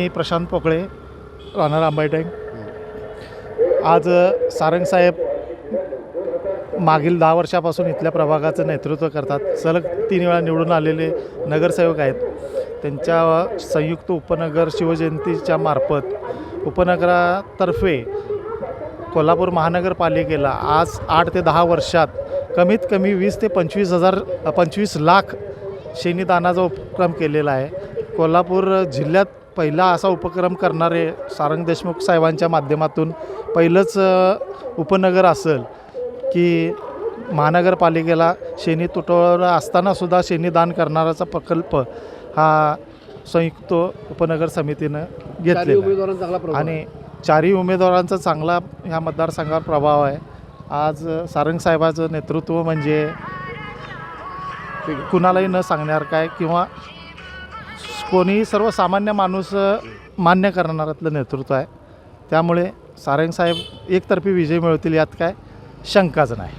मी प्रशांत पोकळे, राहणार आंबाईटँक. आज सारंगसाहेब मागील 10 वर्षापासून इथल्या प्रभागाचं नेतृत्व करतात. सलग 3 वेळा निवडून आलेले नगरसेवक आहेत. त्यांच्या संयुक्त उपनगर शिवजयंतीच्या मार्फत उपनगरातर्फे कोल्हापूर महानगरपालिकेला आज 8 ते 10 वर्षात कमीत कमी 20 ते 25 लाख शेणीदानाचा उपक्रम केलेला आहे. कोल्हापूर जिल्ह्यात पहिला असा उपक्रम करणारे सारंग देशमुख साहेबांच्या माध्यमातून पहिलंच उपनगर असेल की महानगरपालिकेला शेणी तुटवडा असतानासुद्धा शेणीदान करणाराचा प्रकल्प हा संयुक्त उपनगर समितीनं घेतलेला आणि 4ही उमेदवारांचा चांगला ह्या मतदारसंघावर प्रभाव आहे. आज सारंगसाहेबाचं नेतृत्व म्हणजे कुणालाही न सांगणार काय किंवा कोणी सर्वसामान्य माणूस मान्य करणाऱ्यातलं नेतृत्व आहे. त्यामुळे सारंगसाहेब एकतर्फी विजय मिळवतील यात काय शंकाच नाही.